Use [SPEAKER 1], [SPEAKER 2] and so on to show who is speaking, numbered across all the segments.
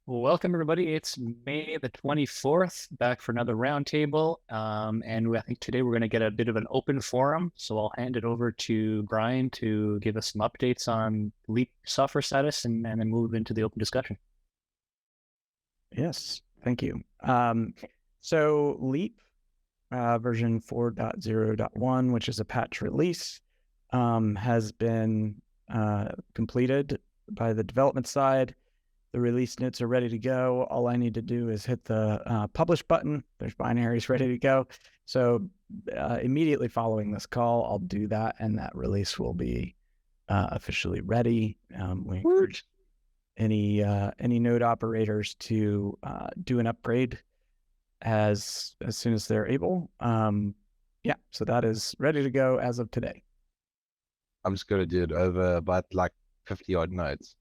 [SPEAKER 1] Welcome, everybody. It's May the 24th, back for another roundtable. I think today we're going to get a bit of an open forum. So I'll hand it over to Brian to give us some updates on Leap software status and then move into the open discussion.
[SPEAKER 2] Yes, thank you. So Leap version 4.0.1, which is a patch release, has been completed by the development side. The release notes are ready to go. All I need to do is hit the publish button. There's binaries ready to go. So immediately following this call, I'll do that, and that release will be officially ready. We encourage any node operators to do an upgrade as soon as they're able. Yeah, so that is ready to go as of today.
[SPEAKER 3] I'm just gonna do it over about like 50 odd nodes.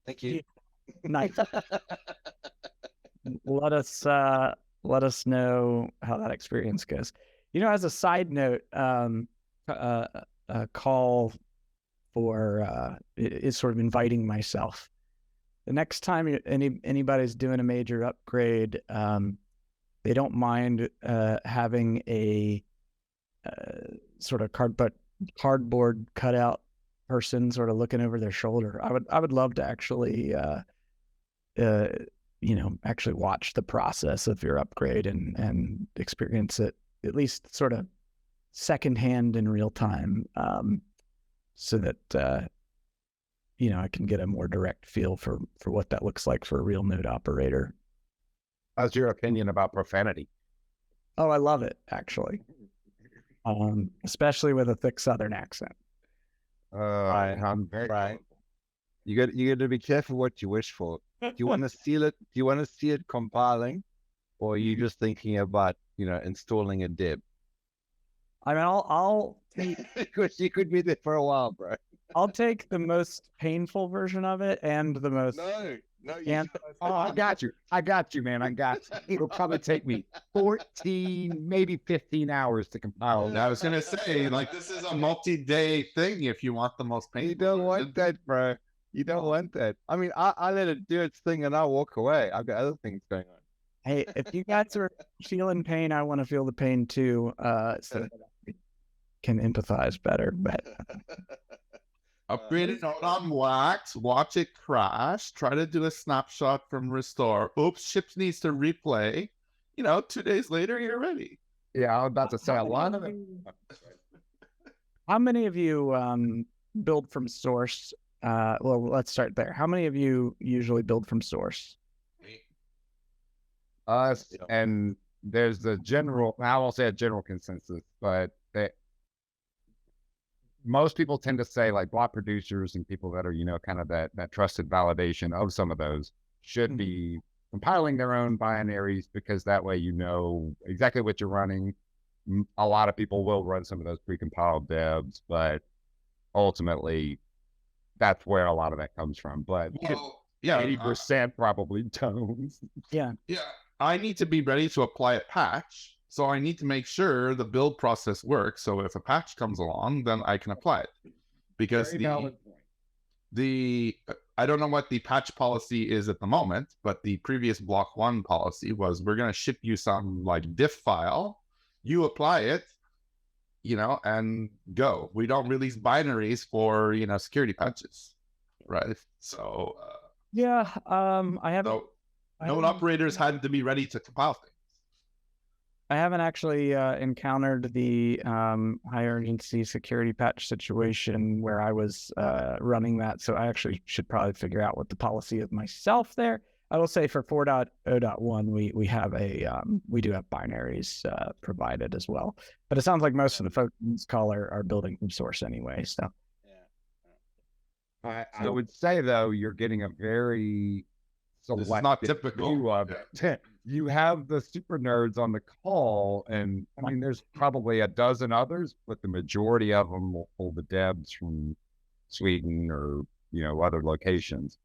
[SPEAKER 3] Thank you.
[SPEAKER 2] Nice. Let us know how that experience goes. As a side note, a call for is sort of inviting myself. The next time anybody's doing a major upgrade, they don't mind having a sort of cardboard cutout person sort of looking over their shoulder. I would love to actually actually watch the process of your upgrade and experience it at least sort of secondhand in real time, so that I can get a more direct feel for what that looks like for a real node operator.
[SPEAKER 3] How's your opinion about profanity?
[SPEAKER 2] Oh, I love it, actually. Especially with a thick Southern accent.
[SPEAKER 3] I'm very right. You got to be careful what you wish for. Do you want to steal it? Do you want to see it compiling, or are you just thinking about installing a deb?
[SPEAKER 2] I mean, I'll take
[SPEAKER 3] because you could be there for a while, bro.
[SPEAKER 2] I'll take the most painful version of it and the most.
[SPEAKER 3] No, I got you, man. I got you. It'll probably take me 14, maybe 15 hours to compile.
[SPEAKER 4] I was gonna say, this is a multi-day thing. If you want the most painful,
[SPEAKER 3] you don't want that, bro. You don't want that. I mean, I let it do its thing and I'll walk away. I've got other things going on.
[SPEAKER 2] Hey, if you guys are feeling pain, I want to feel the pain too, so that I can empathize better. But
[SPEAKER 4] upgrade it out on wax, watch it crash, try to do a snapshot from restore. Oops, ships needs to replay. 2 days later, you're ready.
[SPEAKER 3] Yeah, I was about to say a lot of them.
[SPEAKER 2] How many of you build from source? Well, let's start there. How many of you usually build from source?
[SPEAKER 3] Us, and there's the general, I won't say a general consensus, but most people tend to say block producers and people that are, kind of that trusted validation of some of those should be compiling their own binaries, because that way exactly what you're running. A lot of people will run some of those precompiled devs, but ultimately that's where a lot of that comes from. But 80% probably don't.
[SPEAKER 2] Yeah.
[SPEAKER 4] I need to be ready to apply a patch. So I need to make sure the build process works. So if a patch comes along, then I can apply it. Because I don't know what the patch policy is at the moment, but the previous block 1 policy was we're going to ship you some diff file, you apply it, and go. We don't release binaries for, security patches. Right. So
[SPEAKER 2] I have
[SPEAKER 4] node operators had to be ready to compile things.
[SPEAKER 2] I haven't actually encountered the high urgency security patch situation where I was running that, so I actually should probably figure out what the policy is myself there. I will say for 4.0.1 we do have binaries provided as well, but it sounds like most of the folks in this call are building from source anyway. So
[SPEAKER 3] I would say though you're getting a very
[SPEAKER 4] this is not typical
[SPEAKER 3] of it. You have the super nerds on the call, and I mean, there's probably a dozen others, but the majority of them will pull the devs from Sweden or, other locations.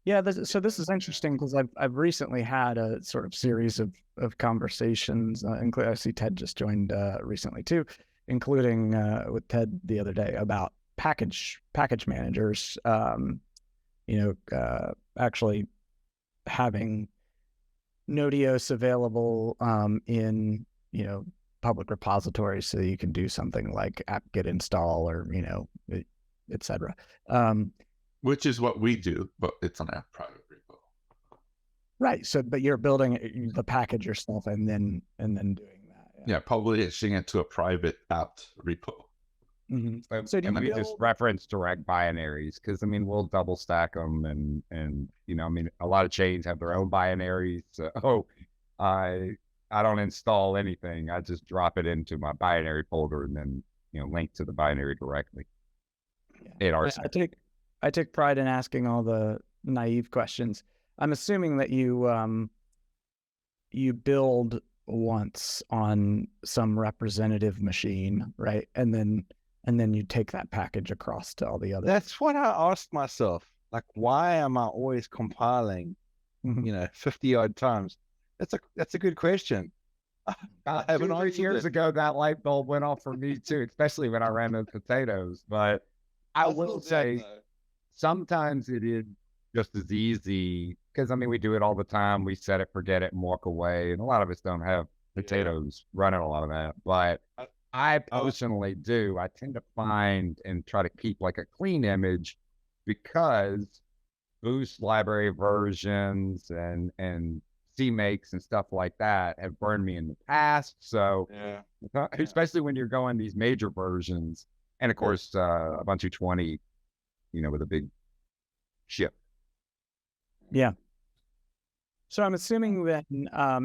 [SPEAKER 2] Yeah, so this is interesting because I've recently had a sort of series of conversations, including I see Ted just joined recently too, including with Ted the other day about package managers. actually having Nodeos available in, public repositories so you can do something like apt-get install or, et cetera.
[SPEAKER 4] Which is what we do, but it's on a private repo.
[SPEAKER 2] Right. So, but you're building the package yourself and then doing that.
[SPEAKER 4] Yeah, publishing it to a private apt repo.
[SPEAKER 2] Mm-hmm.
[SPEAKER 3] So we just reference direct binaries because we'll double stack them and a lot of chains have their own binaries. So I don't install anything. I just drop it into my binary folder and then link to the binary directly.
[SPEAKER 2] Yeah. I take pride in asking all the naive questions. I'm assuming that you build once on some representative machine, right? And then you take that package across to all the others.
[SPEAKER 5] That's what I asked myself. Like, why am I always compiling, 50 odd times? That's a good question.
[SPEAKER 3] 2 years ago, that light bulb went off for me too, especially when I ran those potatoes. But I will say, sometimes it is just as easy because we do it all the time. We set it, forget it, and walk away. And a lot of us don't have potatoes running a lot of that. But I personally do. I tend to find and try to keep like a clean image because Boost library versions and CMakes and stuff like that have burned me in the past. So especially when you're going these major versions, and of course Ubuntu 20, with a big ship.
[SPEAKER 2] Yeah. So I'm assuming that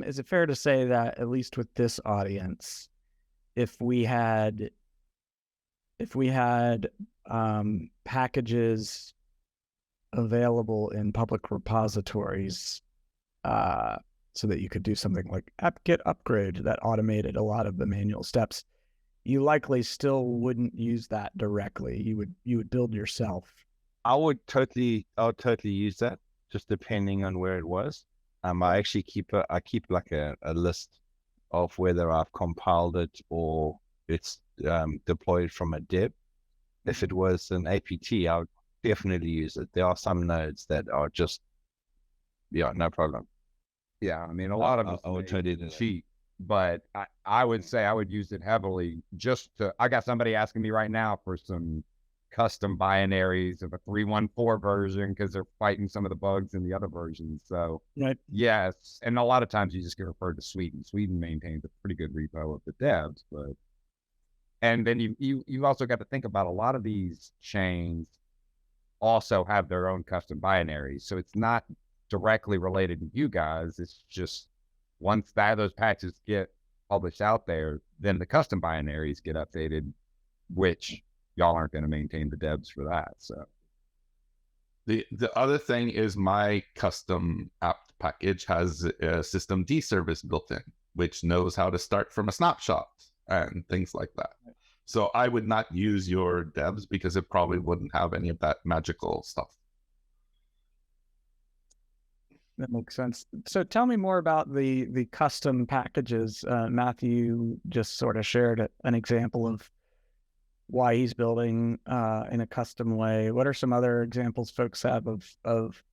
[SPEAKER 2] is it fair to say that at least with this audience, if we had packages available in public repositories, so that you could do something like apt-get upgrade that automated a lot of the manual steps, you likely still wouldn't use that directly. You would build yourself.
[SPEAKER 5] I would totally use that, just depending on where it was. I actually keep like a list of whether I've compiled it or it's deployed from a deb. If it was an APT, I would definitely use it. There are some nodes that are just, no problem.
[SPEAKER 3] Yeah, a lot of us
[SPEAKER 5] I would totally do
[SPEAKER 3] cheat, but I would say I would use it heavily just to. I got somebody asking me right now for some custom binaries of a 3.1.4 version because they're fighting some of the bugs in the other versions. So yes, and a lot of times you just get referred to Sweden. Sweden maintains a pretty good repo of the devs, and then you also got to think about a lot of these chains also have their own custom binaries, so it's not directly related to you guys. It's just once those patches get published out there, then the custom binaries get updated, which y'all aren't going to maintain the devs for that. So
[SPEAKER 4] the other thing is my custom apt package has a system D service built in, which knows how to start from a snapshot and things like that. So I would not use your devs because it probably wouldn't have any of that magical stuff.
[SPEAKER 2] That makes sense. So tell me more about the custom packages. Matthew just sort of shared an example of why he's building in a custom way. What are some other examples folks have of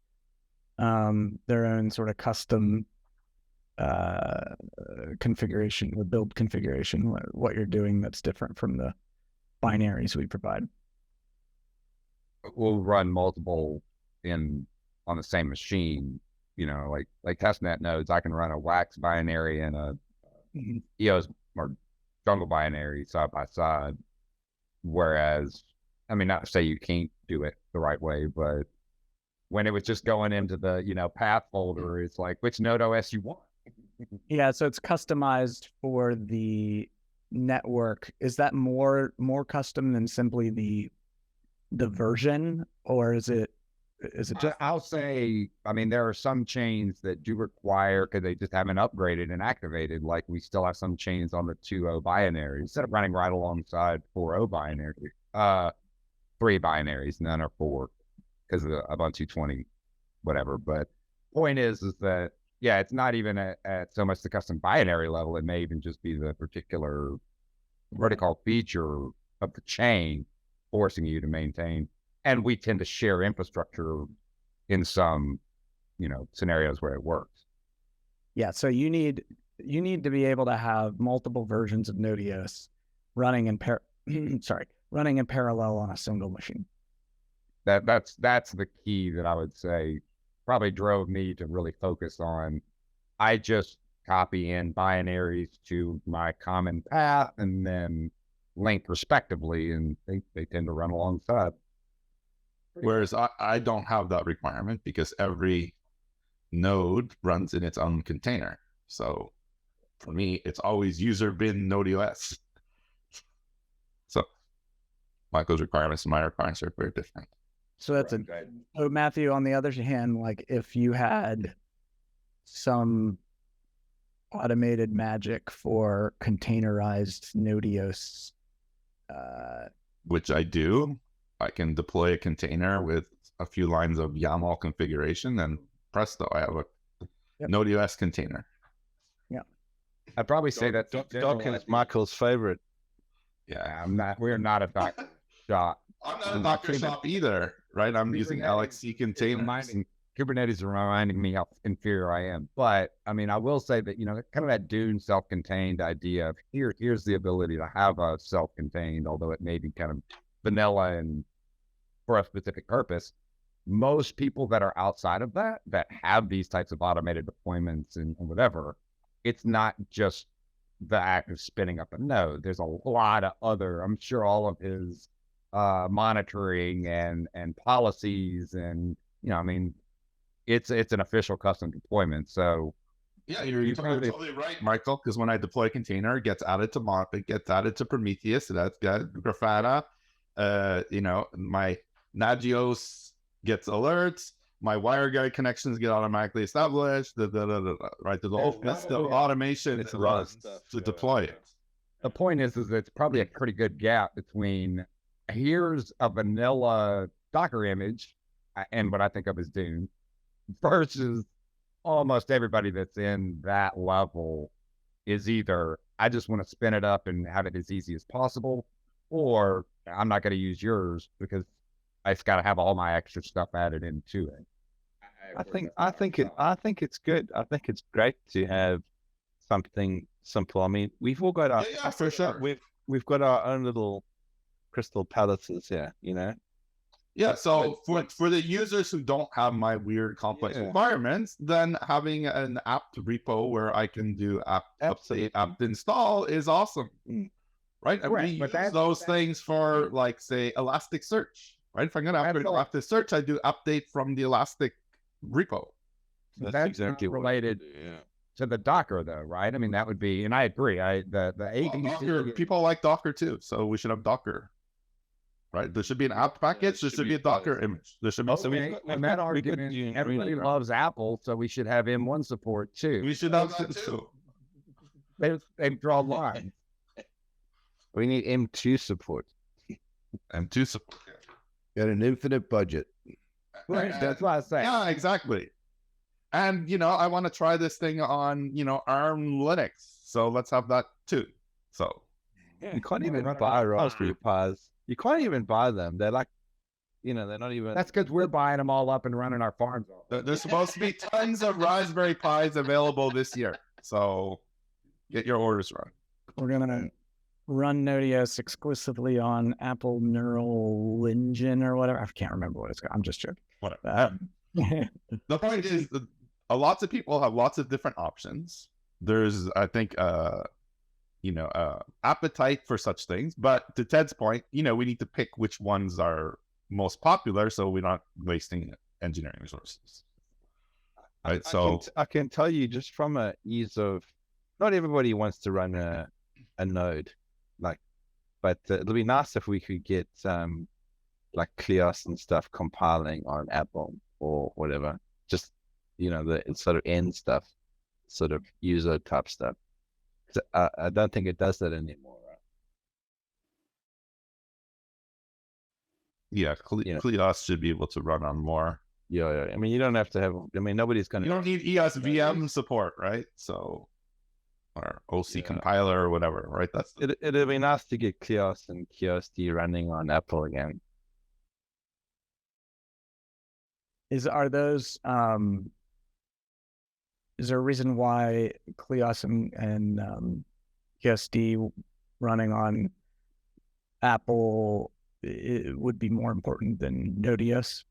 [SPEAKER 2] their own sort of custom configuration or build configuration, what you're doing that's different from the binaries we provide?
[SPEAKER 3] We'll run multiple on the same machine. Like testnet nodes, I can run a wax binary and a EOS or jungle binary side by side. Whereas, not to say you can't do it the right way, but when it was just going into the, path folder, it's like, which Nodeos you want?
[SPEAKER 2] Yeah, so it's customized for the network. Is that more custom than simply the version, or is it just?
[SPEAKER 3] I'll say, there are some chains that do require because they just haven't upgraded and activated. Like we still have some chains on the 2.0 binary instead of running right alongside 4.0 binary, 3 binaries, none are 4 because of the Ubuntu 20, whatever. But point is that it's not even at so much the custom binary level. It may even just be the particular vertical feature of the chain forcing you to maintain. And we tend to share infrastructure in some, scenarios where it works.
[SPEAKER 2] Yeah, so you need to be able to have multiple versions of Nodeos running in running in parallel on a single machine.
[SPEAKER 3] That's the key that I would say probably drove me to really focus on. I just copy in binaries to my common path and then link respectively, and they tend to run alongside.
[SPEAKER 4] Whereas I don't have that requirement because every node runs in its own container. So for me, it's always user bin Nodeos. So Michael's requirements and my requirements are very different.
[SPEAKER 2] So that's so Matthew, on the other hand, like if you had some automated magic for containerized Nodeos,
[SPEAKER 4] which I do, I can deploy a container with a few lines of YAML configuration, and presto, I have a Nodeos container.
[SPEAKER 2] Yeah,
[SPEAKER 3] I'd probably say that
[SPEAKER 5] Docker is Michael's favorite.
[SPEAKER 3] Yeah, we're not a Docker shop.
[SPEAKER 4] I'm not a Docker shop either, right? I'm using LXC containers.
[SPEAKER 3] Kubernetes is reminding me how inferior I am. But I mean, I will say that, kind of that Dune self-contained idea of here's the ability to have a self-contained, although it may be kind of vanilla and for a specific purpose. Most people that are outside of that have these types of automated deployments and whatever, it's not just the act of spinning up a node. There's a lot of other, I'm sure all of his monitoring and policies and, I mean, it's an official custom deployment. So
[SPEAKER 4] yeah, you're totally right, Michael, because when I deploy a container, it gets added to Mop, it gets added to Prometheus, so that's got Grafana. My Nagios gets alerts, my WireGuard connections get automatically established, right? There's a whole list of automation to deploy it.
[SPEAKER 3] The point is it's probably a pretty good gap between here's a vanilla Docker image and what I think of as Dune versus almost everybody that's in that level is either I just want to spin it up and have it as easy as possible, or I'm not going to use yours because I've got to have all my extra stuff added into it.
[SPEAKER 5] I think it's good. I think it's great to have something simple. I mean, we've all got our
[SPEAKER 4] for sure.
[SPEAKER 5] We've got our own little crystal palaces here,
[SPEAKER 4] Yeah, so for the users who don't have my weird complex requirements, then having an apt repo where I can do update, apt install is awesome, right? And we use those things for, like, say, Elasticsearch, right? If I'm going to upgrade Elasticsearch, I do update from the Elastic repo.
[SPEAKER 3] That's exactly related to the Docker, though, right? I mean, that would be, and I agree.
[SPEAKER 4] Docker, people like Docker too, so we should have Docker. Right, there should be an app package. There should be a Docker image. There should be.
[SPEAKER 3] That argument, everybody loves Apple, so we should have M1 support too.
[SPEAKER 4] We should have that too.
[SPEAKER 3] They draw lines.
[SPEAKER 5] We need M2 support.
[SPEAKER 4] M2 support.
[SPEAKER 6] Got an infinite budget.
[SPEAKER 3] Right, that's what I say.
[SPEAKER 4] Yeah, exactly. And I want to try this thing on ARM Linux, so let's have that too. So
[SPEAKER 5] you can't even buy Raspberry Pis. You can't even buy them. They're like, they're not even.
[SPEAKER 3] That's because we're buying them all up and running our farms.
[SPEAKER 4] There's supposed to be tons of Raspberry Pis available this year. So get your orders run.
[SPEAKER 2] We're going to run Nodeos exclusively on Apple Neural Engine or whatever. I can't remember what it's called. I'm just joking.
[SPEAKER 4] Whatever. The point is that lots of people have lots of different options. There's, I think, appetite for such things, but to Ted's point, we need to pick which ones are most popular so we're not wasting engineering resources, right?
[SPEAKER 5] I can tell you just from a ease of, not everybody wants to run a node, but it'll be nice if we could get like Kleos and stuff compiling on Apple or whatever, just the sort of end stuff, sort of user type stuff. I don't think it does that anymore, right?
[SPEAKER 4] Yeah, Kleos should be able to run on more.
[SPEAKER 5] Yeah. I mean, you don't have to have. I mean, nobody's going to.
[SPEAKER 4] You don't need EOS VM support, right? So, or OC compiler or whatever, right?
[SPEAKER 5] It'd be nice to get Kleos and KioSD running on Apple again.
[SPEAKER 2] Are those is there a reason why Kleos and ESD running on Apple would be more important than Nodeos?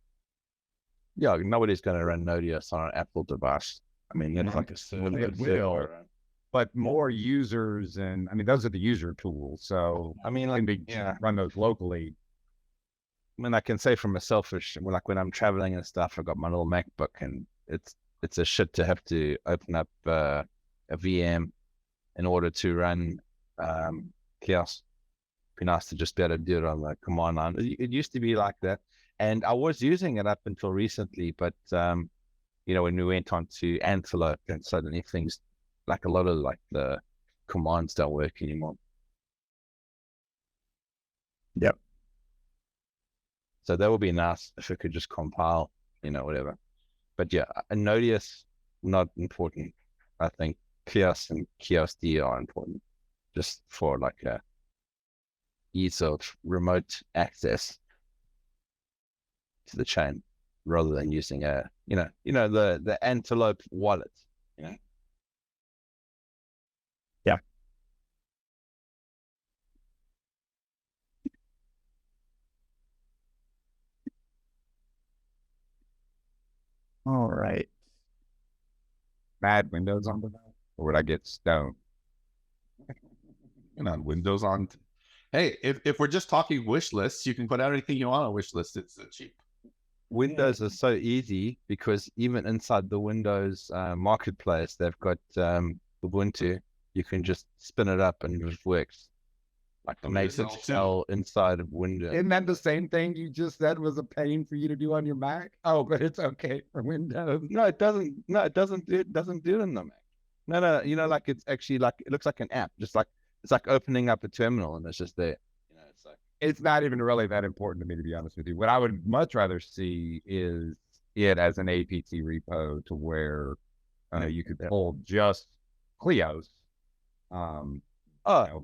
[SPEAKER 5] Yeah, nobody's going to run Nodeos on an Apple device. I mean, it's like a server.
[SPEAKER 3] It will, but more users, and I mean, those are the user tools. So
[SPEAKER 5] I mean, like, yeah,
[SPEAKER 3] run those locally.
[SPEAKER 5] I mean, I can say from a selfish, like when I'm traveling and stuff, I've got my little MacBook, and it's a shit to have to open up a VM in order to run Chaos. Be nice to just be able to do it on the command line. It used to be like that, and I was using it up until recently, but you know, when we went on to Antelope, and suddenly things, like a lot of like the commands don't work anymore.
[SPEAKER 2] Yep.
[SPEAKER 5] So that would be nice if it could just compile, you know, whatever. But yeah, a Nodeos, not important. I think Chaos and KioSD are important, just for like a ease of remote access to the chain, rather than using a, you know, the Antelope wallet, you know.
[SPEAKER 2] Yeah. All right.
[SPEAKER 3] Bad Windows on the back, or would I get stoned?
[SPEAKER 4] And on Windows on. Hey, if we're just talking wish lists, you can put out anything you want on a wish list. It's cheap.
[SPEAKER 5] Windows is so easy because even inside the Windows marketplace, they've got Ubuntu. You can just spin it up and it works. Like the native shell inside of Windows.
[SPEAKER 3] Isn't that the same thing you just said was a pain for you to do on your Mac? Oh, but it's okay for Windows.
[SPEAKER 5] No, it doesn't. No, it doesn't do it in the Mac. No. You know, like it's actually like, it looks like an app, just like it's like opening up a terminal and it's just there. You know, it's like,
[SPEAKER 3] it's not even really that important to me, to be honest with you. What I would much rather see is it as an APT repo to where you could pull just Kleos.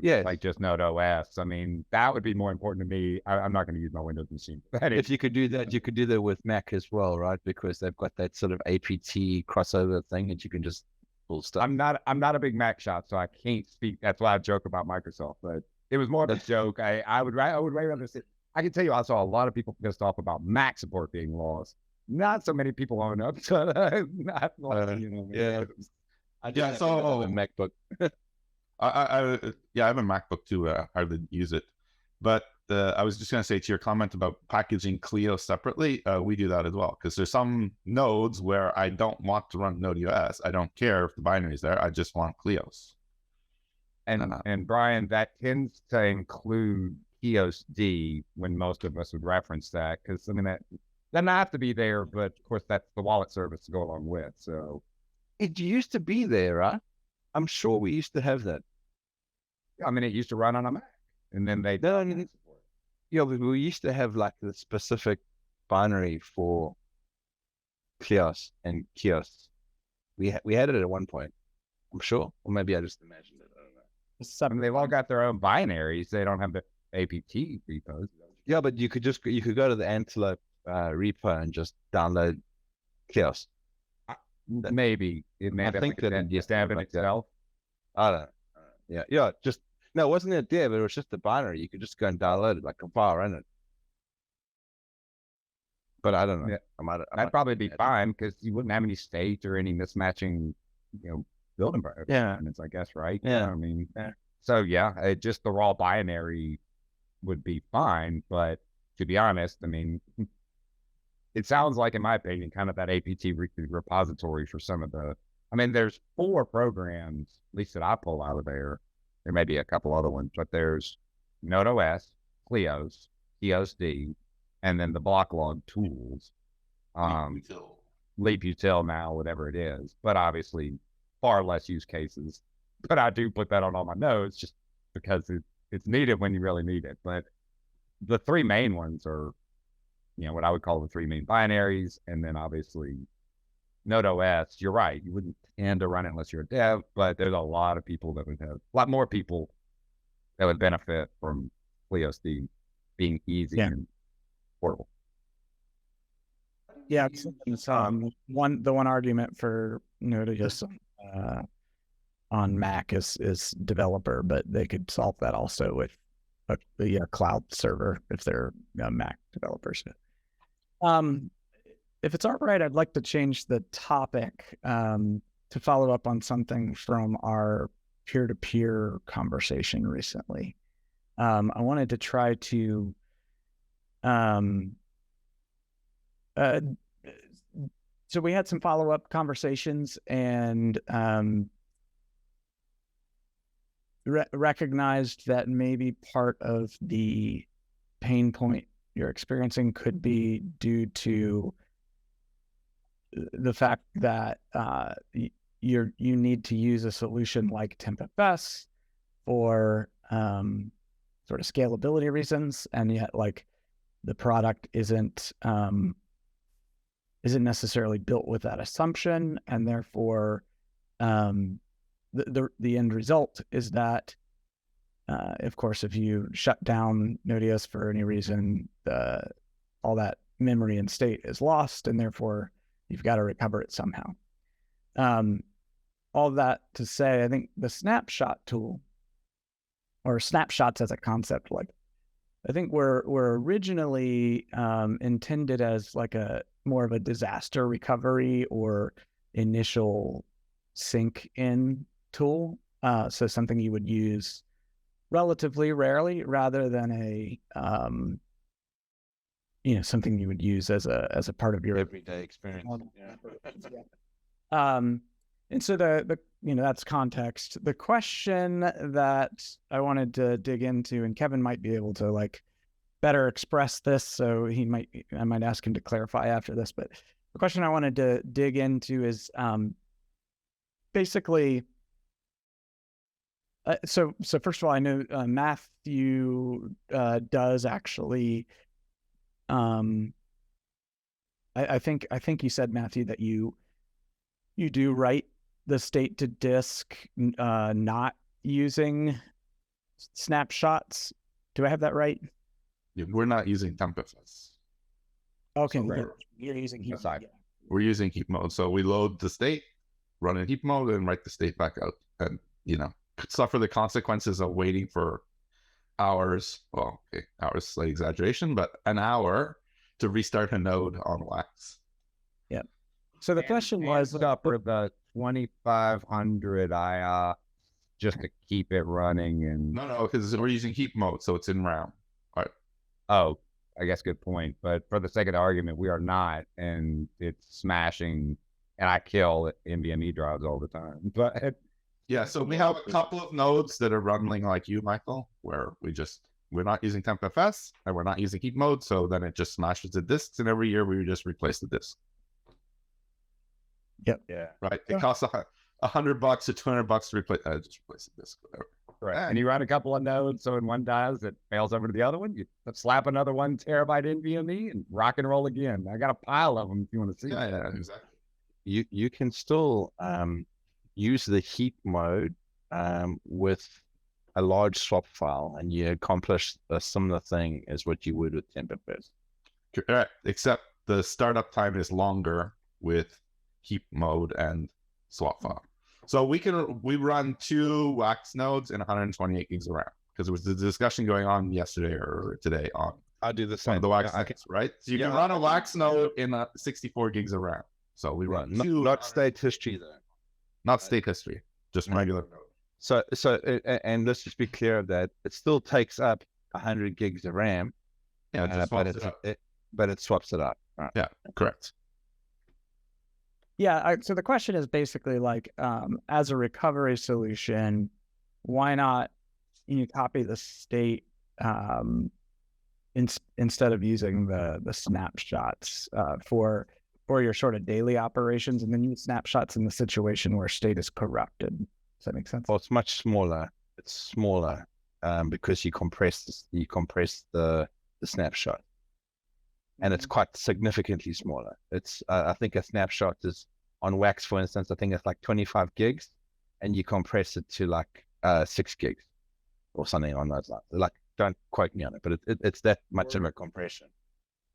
[SPEAKER 5] Yeah,
[SPEAKER 3] like just Node OS. I mean, that would be more important to me. I'm not going to use my Windows machine.
[SPEAKER 5] If you could do that, you could do that with Mac as well, right? Because they've got that sort of APT crossover thing that you can just pull stuff.
[SPEAKER 3] I'm not a big Mac shop, so I can't speak. That's why I joke about Microsoft, but it was more of a joke. I would rather sit. I can tell you, I saw a lot of people pissed off about Mac support being lost. Not so many people own up to not lost, you know.
[SPEAKER 5] Yeah.
[SPEAKER 4] Yeah, so
[SPEAKER 5] a MacBook.
[SPEAKER 4] I have a MacBook too. I hardly use it, but I was just going to say to your comment about packaging Clio separately, we do that as well, because there's some nodes where I don't want to run Nodeos. I don't care if the binary is there. I just want Clios.
[SPEAKER 3] And Brian, that tends to include EOSD when most of us would reference that, because I mean that doesn't have to be there, but of course that's the wallet service to go along with. So
[SPEAKER 5] it used to be there, right? I'm sure we used to have that.
[SPEAKER 3] I mean, it used to run on a Mac, and then they
[SPEAKER 5] yeah, we used to have like the specific binary for Kleos and Kios. We had it at one point, I'm sure, or maybe I just imagined it. I don't know.
[SPEAKER 3] I mean, they've all got their own binaries. They don't have the APT repos.
[SPEAKER 5] Yeah, but you could go to the Antelope repo and just download Kleos.
[SPEAKER 3] Maybe it may
[SPEAKER 5] I think that it
[SPEAKER 3] just have it
[SPEAKER 5] like
[SPEAKER 3] itself.
[SPEAKER 5] I don't know. Yeah. Just no, it wasn't it there, but it was just a binary. You could just go and download it, like compile, run it. But I don't know.
[SPEAKER 3] Yeah. That'd probably be fine because you wouldn't have any state or any mismatching, build environments.
[SPEAKER 5] Yeah,
[SPEAKER 3] I guess, right?
[SPEAKER 5] Yeah.
[SPEAKER 3] I mean, so yeah, just the raw binary would be fine. But to be honest, I mean, it sounds like, in my opinion, kind of that APT repository for some of the. I mean, there's 4 programs, at least that I pull out of there. There may be a couple other ones, but there's Node OS, Kleos, EOSD, and then the block log tools. Leap Util now, whatever it is, but obviously far less use cases. But I do put that on all my nodes just because it's needed when you really need it. But the 3 main ones are, what I would call the 3 main binaries, and then obviously Node OS. You're right, you wouldn't tend to run it unless you're a dev, but there's a lot of people that would have, a lot more people that would benefit from EOSD being easy and portable.
[SPEAKER 2] Yeah, it's, the one argument for Nodeos on Mac is developer, but they could solve that also with a cloud server if they're Mac developers. If it's all right, I'd like to change the topic to follow up on something from our peer-to-peer conversation recently. I wanted to try to so we had some follow-up conversations and recognized that maybe part of the pain point you're experiencing could be due to the fact that you need to use a solution like TempFS for sort of scalability reasons, and yet like the product isn't necessarily built with that assumption, and therefore the end result is that of course if you shut down Nodeos for any reason, all that memory and state is lost, and therefore you've got to recover it somehow. All that to say, I think the snapshot tool, or snapshots as a concept, like I think were originally intended as like a more of a disaster recovery or initial sync in tool. So something you would use relatively rarely, rather than a something you would use as a part of your
[SPEAKER 5] everyday experience.
[SPEAKER 2] And so the that's context. The question that I wanted to dig into, and Kevin might be able to like better express this, so I might ask him to clarify after this. But the question I wanted to dig into is basically. So first of all, I know Matthew does actually. I think you said, Matthew, that you do write the state to disk not using snapshots. Do I have that right?
[SPEAKER 4] Yeah, we're not using TempFS.
[SPEAKER 2] Okay,
[SPEAKER 4] So
[SPEAKER 2] you're using heap.
[SPEAKER 3] Aside.
[SPEAKER 2] Yeah.
[SPEAKER 4] We're using heap mode. So we load the state, run in heap mode, and write the state back out, and suffer the consequences of waiting for hours. Well, okay, hours slight exaggeration, but an hour to restart a node on Wax.
[SPEAKER 2] Yep. So the question was
[SPEAKER 3] for the 2,500 IR just to keep it running. And
[SPEAKER 4] No, because we're using heap mode, so it's in RAM. All right.
[SPEAKER 3] Oh, I guess good point. But for the sake of the argument, we are not, and it's smashing. And I kill NVMe drives all the time. But
[SPEAKER 4] Yeah, so we have a couple of nodes that are running like you, Michael, where we're not using TempFS and we're not using heap mode, so then it just smashes the disks, and every year we just replace the disk.
[SPEAKER 2] Yep.
[SPEAKER 3] yeah,
[SPEAKER 4] Right? It costs $100 or $200 to replace. Just replace the disk, whatever.
[SPEAKER 3] right. And you run a couple of nodes, so when one dies, it fails over to the other one. You slap another 1 terabyte NVMe and rock and roll again. I got a pile of them if you want to see.
[SPEAKER 4] Yeah, exactly.
[SPEAKER 5] You can still use the heap mode with a large swap file, and you accomplish a similar thing as what you would with TempFS.
[SPEAKER 4] Correct. Except the startup time is longer with heap mode and swap file. So we run 2 Wax nodes and 128 gigs of RAM, because there was the discussion going on yesterday or today on
[SPEAKER 5] I do the same.
[SPEAKER 4] the Wax nodes, right? So you can run a Wax node in 64 gigs of RAM. So we run
[SPEAKER 5] not state history though.
[SPEAKER 4] Not state history, just regular node.
[SPEAKER 5] So and let's just be clear of that. It still takes up 100 gigs of RAM.
[SPEAKER 4] Yeah, it just
[SPEAKER 5] but
[SPEAKER 4] swaps it up.
[SPEAKER 5] but it swaps it up. Right.
[SPEAKER 4] Yeah, correct.
[SPEAKER 2] Yeah. So the question is basically like, as a recovery solution, why not copy the state instead of using the snapshots for your sort of daily operations, and then use snapshots in the situation where state is corrupted. Does that make sense?
[SPEAKER 5] Well, it's much smaller. It's smaller because you compress the snapshot, and it's quite significantly smaller. It's I think a snapshot is on Wax, for instance. I think it's like 25 gigs, and you compress it to like 6 gigs or something on those lines. Like, don't quote me on it, but it's that much of a compression.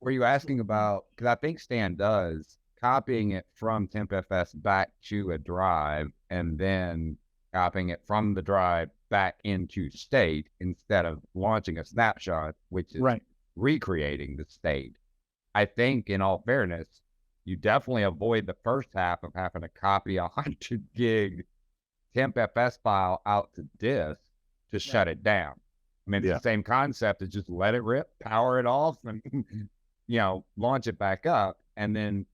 [SPEAKER 3] Were you asking about, because I think Stan does, copying it from TempFS back to a drive and then copying it from the drive back into state instead of launching a snapshot, which is
[SPEAKER 2] Right.
[SPEAKER 3] recreating the state. I think, in all fairness, you definitely avoid the first half of having to copy a 100 gig TempFS file out to disk to shut it down. I mean, it's the same concept as just let it rip, power it off, and launch it back up, and then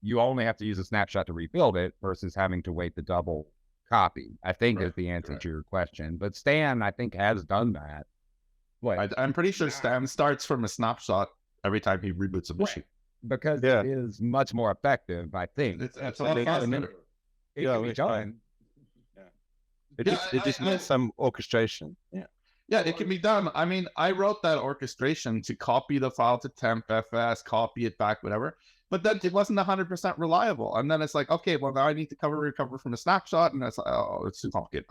[SPEAKER 3] you only have to use a snapshot to rebuild it versus having to wait the double copy, I think is the answer to your question. But Stan, I think, has done that.
[SPEAKER 4] I'm pretty sure Stan starts from a snapshot every time he reboots a machine.
[SPEAKER 3] Because it is much more effective, I think.
[SPEAKER 4] It's a lot faster.
[SPEAKER 3] It can be done.
[SPEAKER 5] It just needs some orchestration.
[SPEAKER 4] Yeah, it can be done. I mean, I wrote that orchestration to copy the file to TempFS, copy it back, whatever. But then it wasn't 100% reliable. And then it's like, okay, well, now I need to recover from a snapshot. And that's like, oh, it's too complicated.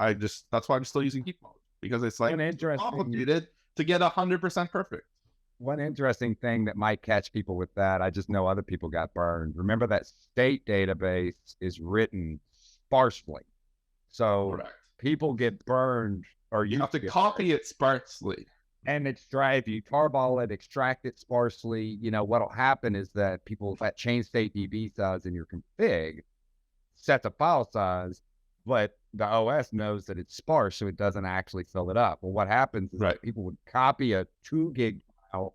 [SPEAKER 4] That's why I'm still using heap mode, because it's like complicated to get 100% perfect.
[SPEAKER 3] One interesting thing that might catch people with that, I just know other people got burned. Remember that state database is written sparsely. So people get burned, or
[SPEAKER 4] you have to copy it sparsely.
[SPEAKER 3] And it's if you tarball it, extract it sparsely, what'll happen is that that change state DB size in your config sets a file size, but the OS knows that it's sparse, so it doesn't actually fill it up. Well, what happens is that people would copy a 2 gig file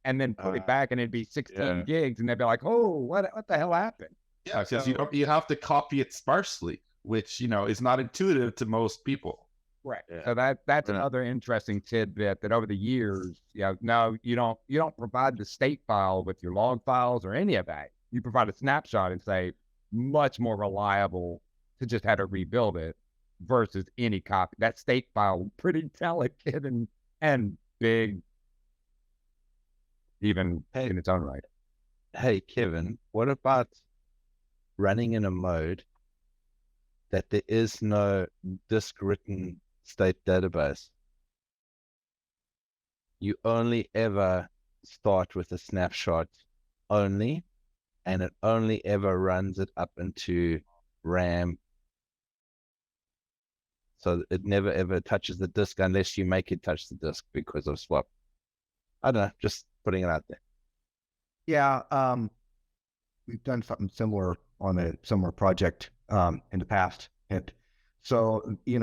[SPEAKER 3] and then put it back, and it'd be 16 gigs, and they'd be like, oh, what the hell happened?
[SPEAKER 4] Yeah, because you have to copy it sparsely, which, is not intuitive to most people.
[SPEAKER 3] Right. So that's another interesting tidbit that over the years, no, you don't provide the state file with your log files or any of that. You provide a snapshot and say much more reliable to just have to rebuild it versus any copy. That state file pretty delicate and big, even in its own right.
[SPEAKER 5] Hey, Kevin, what about running in a mode that there is no disk written state database? You only ever start with a snapshot only, and it only ever runs it up into RAM. So it never ever touches the disk unless you make it touch the disk because of swap. I don't know, just putting it out there.
[SPEAKER 6] Yeah, we've done something similar on a similar project in the past, and so you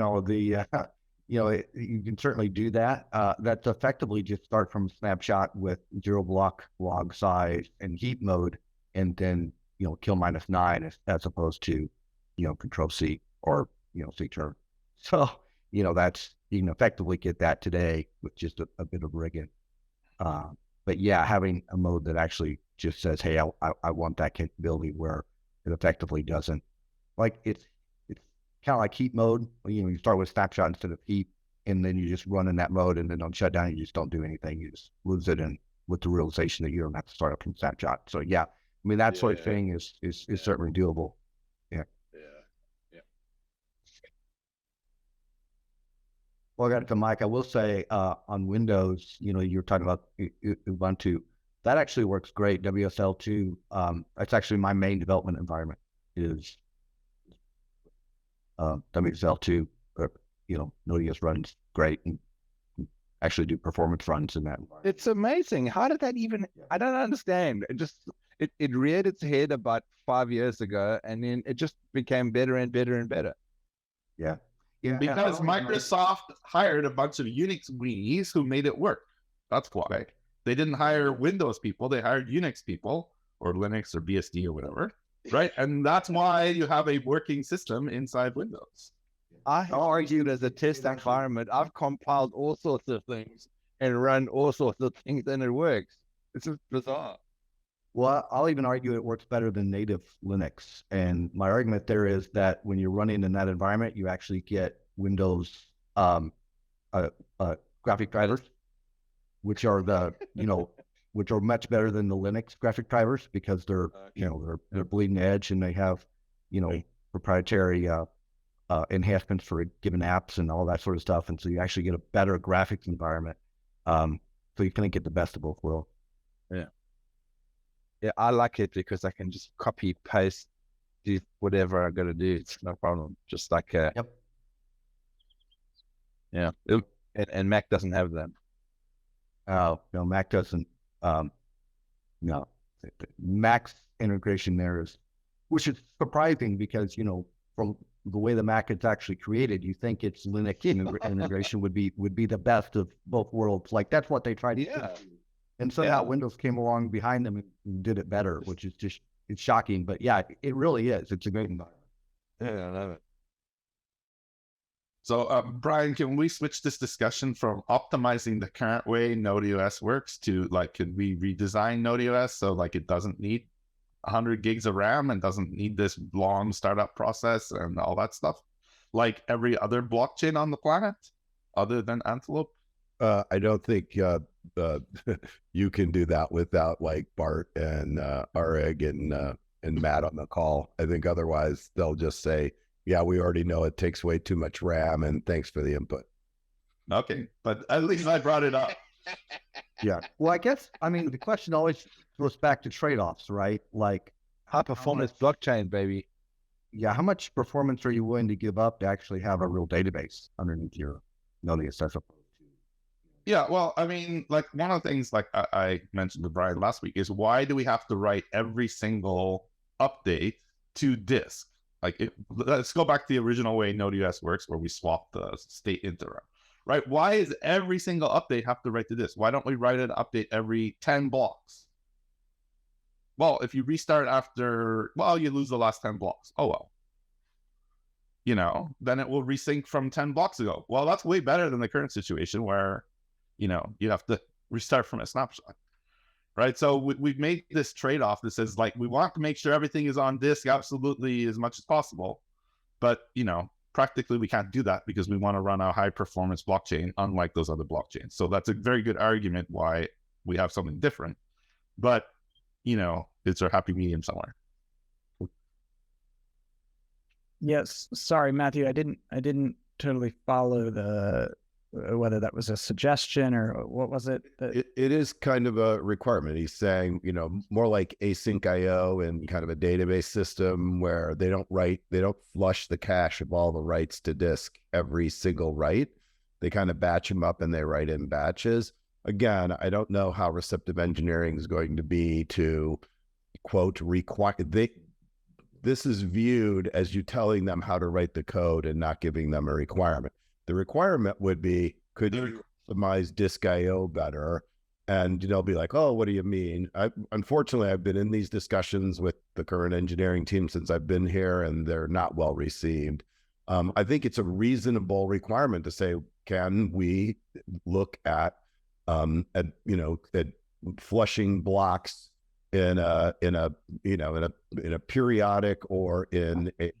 [SPEAKER 6] can certainly do that. That's effectively just start from snapshot with 0 block log size and heap mode, and then kill -9 as opposed to control C or C term. So that's, you can effectively get that today with just a bit of rigging. But yeah, having a mode that actually just says, hey, I want that capability, where it effectively doesn't, like it's kind of like heap mode. You start with snapshot instead of heap, and then you just run in that mode, and then on shutdown, you just don't do anything. You just lose it, and with the realization that you don't have to start up from snapshot. So yeah, I mean, that sort of thing is certainly doable. Yeah. Well, I got to Mike. I will say on Windows, you're talking about Ubuntu. That actually works great. WSL2. That's actually my main development environment is WSL2. Nodeos runs great and actually do performance runs in that environment.
[SPEAKER 5] It's amazing. How did that even? I don't understand. It reared its head about 5 years ago, and then it just became better and better and better.
[SPEAKER 6] Yeah.
[SPEAKER 4] Because Microsoft hired a bunch of Unix weenies who made it work. That's why. They didn't hire Windows people. They hired Unix people, or Linux or BSD or whatever, right? And that's why you have a working system inside Windows.
[SPEAKER 5] I argued as a test environment. I've compiled all sorts of things and run all sorts of things, and it works. It's just bizarre.
[SPEAKER 6] Well, I'll even argue it works better than native Linux. And my argument there is that when you're running in that environment, you actually get Windows graphic drivers, which are which are much better than the Linux graphic drivers, because they're they're bleeding edge, and they have proprietary enhancements for given apps and all that sort of stuff. And so you actually get a better graphics environment. So you kind of get the best of both worlds.
[SPEAKER 5] Yeah. Yeah, I like it because I can just copy, paste, do whatever I got to do. It's no problem. Just like,
[SPEAKER 6] Yep.
[SPEAKER 5] yeah. And Mac doesn't have that.
[SPEAKER 6] No, Mac doesn't. No, Mac's integration there is, which is surprising because, from the way the Mac is actually created, you think its Linux integration would be the best of both worlds. Like that's what they tried to do. And somehow Windows came along behind them and did it better, which is just, it's shocking. But yeah, it really is. It's a great environment.
[SPEAKER 5] Yeah, I love it.
[SPEAKER 4] So, Brian, can we switch this discussion from optimizing the current way Nodeos works to like, could we redesign Nodeos so like it doesn't need 100 gigs of RAM and doesn't need this long startup process and all that stuff, like every other blockchain on the planet, other than Antelope?
[SPEAKER 7] I don't think you can do that without like Bart and Arig and Matt on the call. I think otherwise they'll just say, yeah, we already know it takes way too much RAM, and thanks for the input.
[SPEAKER 4] Okay, but at least I brought it up.
[SPEAKER 6] Yeah. Well, I guess, the question always goes back to trade-offs, right? Like
[SPEAKER 5] High performance blockchain, baby.
[SPEAKER 6] yeah, how much performance are you willing to give up to actually have a real database underneath your Nodeos as opposed to?
[SPEAKER 4] Yeah, well, like one of the things like I mentioned to Brian last week is why do we have to write every single update to disk? Like, let's go back to the original way Nodeos works, where we swap the state into RAM, right? Why is every single update have to write to disk? Why don't we write an update every 10 blocks? Well, if you restart after, you lose the last 10 blocks. Oh, well. Then it will resync from 10 blocks ago. Well, that's way better than the current situation where, you have to restart from a snapshot. Right. So we've made this trade-off that says like, we want to make sure everything is on disk absolutely as much as possible. But, practically we can't do that because we want to run a high performance blockchain, unlike those other blockchains. So that's a very good argument why we have something different. But, it's our happy medium somewhere.
[SPEAKER 2] Yes. Sorry, Matthew. I didn't totally follow the whether that was a suggestion or what was it?
[SPEAKER 7] It is kind of a requirement. He's saying, more like async IO and kind of a database system where they don't flush the cache of all the writes to disk every single write. They kind of batch them up and they write in batches. Again, I don't know how receptive engineering is going to be to quote require. This is viewed as you telling them how to write the code and not giving them a requirement. The requirement would be, could you customize disk IO better? And they'll be like, oh, what do you mean? Unfortunately, I've been in these discussions with the current engineering team since I've been here, and they're not well received. I think it's a reasonable requirement to say, can we look at flushing blocks in a periodic or in a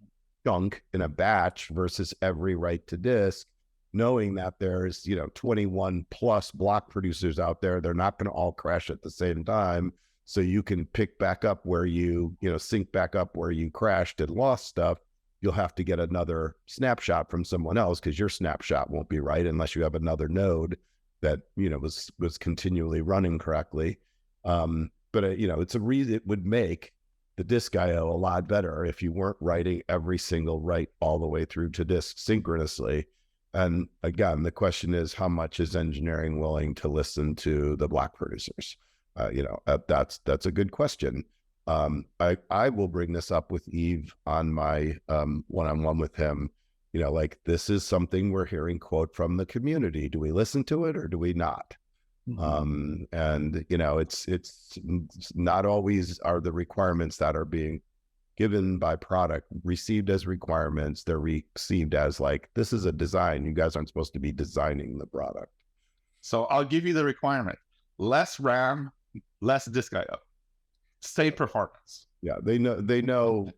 [SPEAKER 7] chunk in a batch versus every write to disk, knowing that there's 21 plus block producers out there. They're not going to all crash at the same time, so you can pick back up where you sync back up where you crashed and lost stuff. You'll have to get another snapshot from someone else because your snapshot won't be right unless you have another node that was continually running correctly. But it's a reason it would make the disk IO a lot better if you weren't writing every single write all the way through to disk synchronously. And again, the question is, how much is engineering willing to listen to the block producers? That's a good question. I will bring this up with Yves on my one-on-one with him. This is something we're hearing quote from the community. Do we listen to it or do we not? And it's not always are the requirements that are being given by product received as requirements. They're received as like, this is a design. You guys aren't supposed to be designing the product.
[SPEAKER 4] So I'll give you the requirement: less RAM, less disk IO, same performance.
[SPEAKER 7] Yeah, they know.